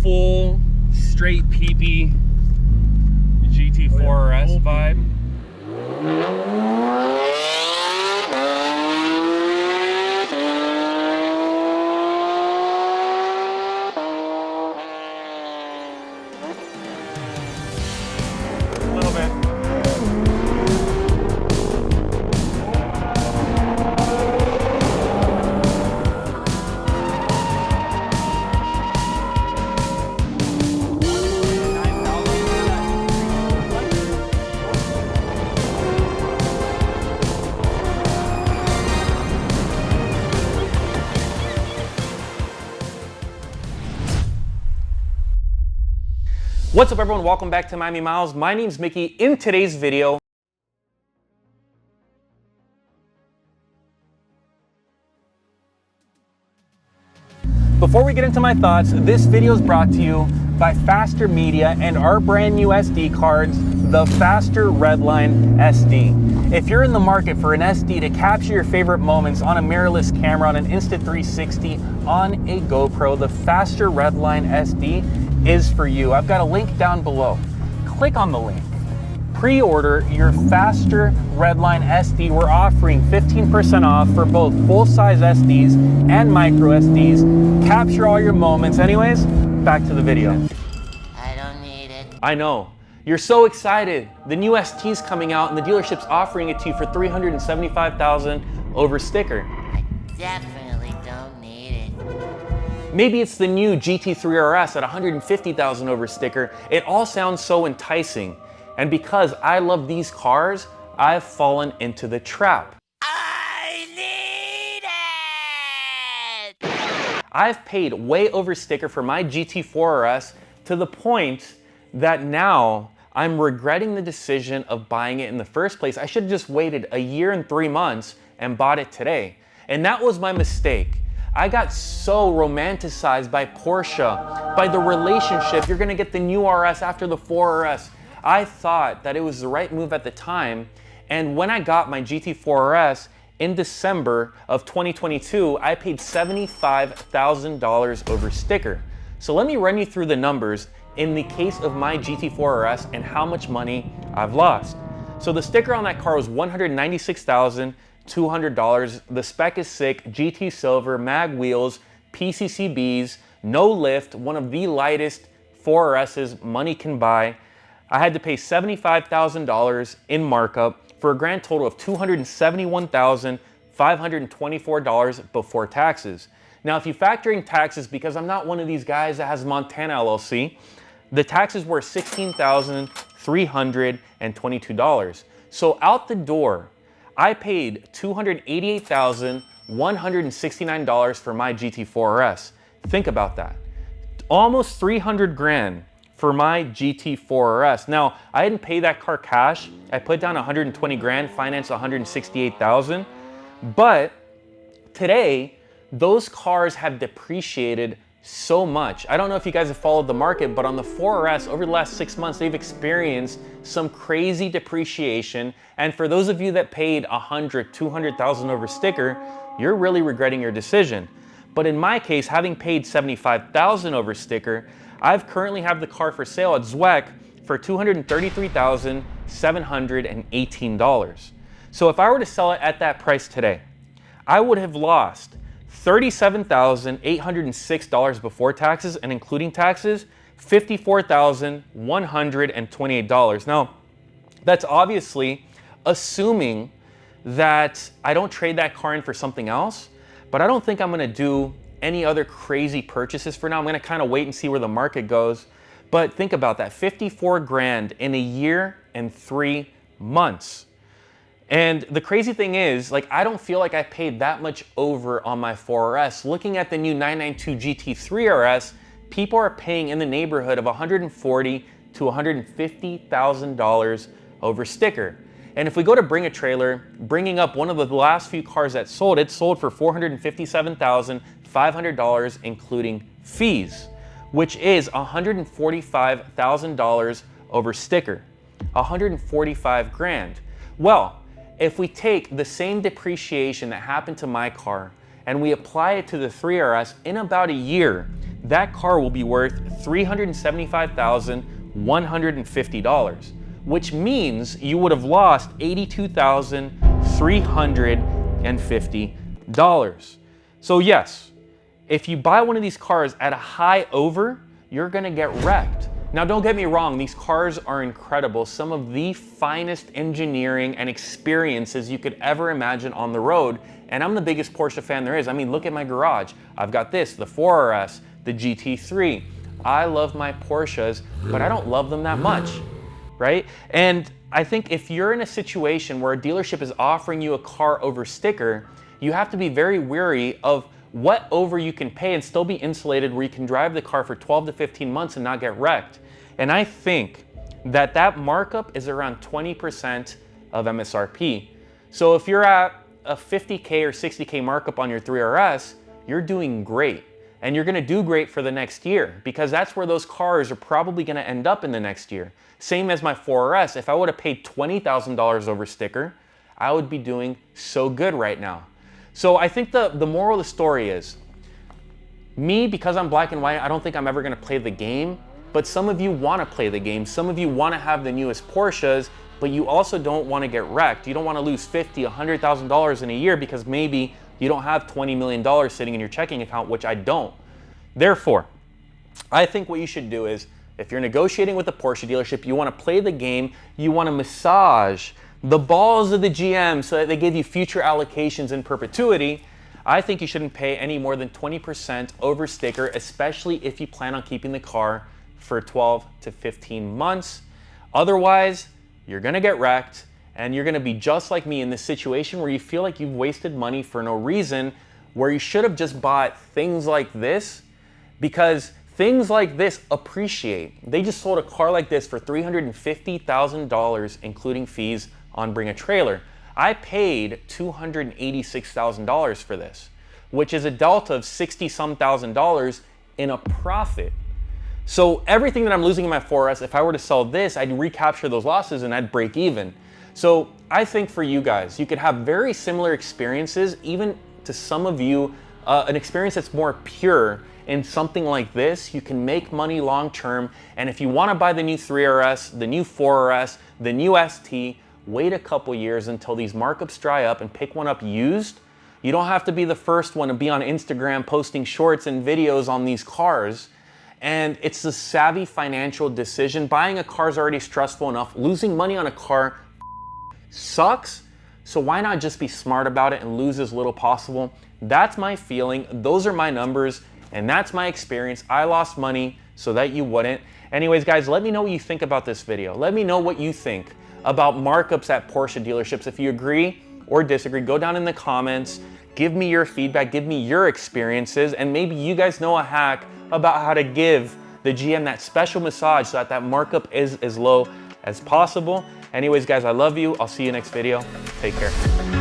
full straight peepee GT4 RS vibe. A little bit. What's up everyone, welcome back to Miami Miles. My name's Mickey. In today's video, before we get into my thoughts, this video is brought to you by Faster Media and our brand new SD cards, the Faster Redline SD. If you're in the market for an SD to capture your favorite moments on a mirrorless camera, on an Insta360, on a GoPro, the Faster Redline SD is for you. I've got a link down below. Click on the link. Pre-order your Faster Redline SD. We're offering 15% off for both full-size SDs and micro SDs. Capture all your moments. Anyways, back to the video. I don't need it. I know. You're so excited. The new ST's coming out and the dealership's offering it to you for $375,000 over sticker. I definitely don't need it. Maybe it's the new GT3 RS at $150,000 over sticker. It all sounds so enticing. And because I love these cars, I've fallen into the trap. I need it! I've paid way over sticker for my GT4 RS to the point that now I'm regretting the decision of buying it in the first place. I should have just waited a year and 3 months and bought it today. And that was my mistake. I got so romanticized by Porsche, by the relationship. You're gonna get the new RS after the 4RS. I thought that it was the right move at the time. And when I got my GT4 RS in December of 2022, I paid $75,000 over sticker. So let me run you through the numbers in the case of my GT4 RS and how much money I've lost. So the sticker on that car was $196,200. The spec is sick, GT silver, mag wheels, PCCBs, no lift, one of the lightest 4RSs money can buy. I had to pay $75,000 in markup for a grand total of $271,524 before taxes. Now, if you factor in taxes, because I'm not one of these guys that has Montana LLC, the taxes were $16,322. So out the door, I paid $288,169 for my GT4 RS. Think about that. Almost 300 grand for my GT4 RS. Now, I didn't pay that car cash. I put down 120 grand, financed 168,000. But today, those cars have depreciated so much. I don't know if you guys have followed the market, but on the 4RS, over the last 6 months, they've experienced some crazy depreciation. And for those of you that paid $100,000, $200,000 over sticker, you're really regretting your decision. But in my case, having paid $75,000 over sticker, I've currently have the car for sale at Zweck for $233,718. So if I were to sell it at that price today, I would have lost $37,806 before taxes, and including taxes, $54,128. Now, that's obviously assuming that I don't trade that car in for something else, but I don't think I'm gonna do any other crazy purchases for now. I'm gonna kind of wait and see where the market goes. But think about that, 54 grand in a year and 3 months. And the crazy thing is, like, I don't feel like I paid that much over on my 4RS. Looking at the new 992 GT3 RS, people are paying in the neighborhood of $140,000 to $150,000 over sticker. And if we go to Bring a Trailer, bringing up one of the last few cars that sold, it sold for $457,500, including fees, which is $145,000 over sticker, 145 grand. Well, if we take the same depreciation that happened to my car and we apply it to the 3RS in about a year, that car will be worth $375,150, which means you would have lost $82,350. So yes, if you buy one of these cars at a high over, you're gonna get wrecked. Now don't get me wrong, these cars are incredible. Some of the finest engineering and experiences you could ever imagine on the road. And I'm the biggest Porsche fan there is. I mean, look at my garage. I've got this, the 4RS, the GT3. I love my Porsches, but I don't love them that much, right? And I think if you're in a situation where a dealership is offering you a car over sticker, you have to be very wary of what over you can pay and still be insulated where you can drive the car for 12 to 15 months and not get wrecked. And I think that that markup is around 20% of MSRP. So if you're at a 50K or 60K markup on your 3RS, you're doing great. And you're gonna do great for the next year because that's where those cars are probably gonna end up in the next year. Same as my 4RS, if I would have paid $20,000 over sticker, I would be doing so good right now. So I think the moral of the story is, me, because I'm black and white, I don't think I'm ever gonna play the game, but some of you wanna play the game. Some of you wanna have the newest Porsches, but you also don't wanna get wrecked. You don't wanna lose $50,000, $100,000 in a year because maybe you don't have $20 million sitting in your checking account, which I don't. Therefore, I think what you should do is, if you're negotiating with a Porsche dealership, you wanna play the game, you wanna massage the balls of the GM so that they give you future allocations in perpetuity, I think you shouldn't pay any more than 20% over sticker, especially if you plan on keeping the car for 12 to 15 months. Otherwise, you're gonna get wrecked and you're gonna be just like me in this situation where you feel like you've wasted money for no reason, where you should have just bought things like this, because things like this appreciate. They just sold a car like this for $350,000, including fees on Bring a Trailer. I paid $286,000 for this, which is a delta of 60-some thousand dollars in a profit. So everything that I'm losing in my 4S, if I were to sell this, I'd recapture those losses and I'd break even. So I think for you guys, you could have very similar experiences, even to some of you, an experience that's more pure in something like this. You can make money long term. And if you want to buy the new 3RS, the new 4RS, the new ST, wait a couple years until these markups dry up and pick one up used. You don't have to be the first one to be on Instagram posting shorts and videos on these cars. And it's a savvy financial decision. Buying a car is already stressful enough. Losing money on a car sucks. So why not just be smart about it and lose as little possible? That's my feeling. Those are my numbers. And that's my experience. I lost money so that you wouldn't. Anyways, guys, let me know what you think about this video. Let me know what you think about markups at Porsche dealerships. If you agree or disagree, go down in the comments. Give me your feedback. Give me your experiences. And maybe you guys know a hack about how to give the GM that special massage so that that markup is as low as possible. Anyways, guys, I love you. I'll see you next video. Take care.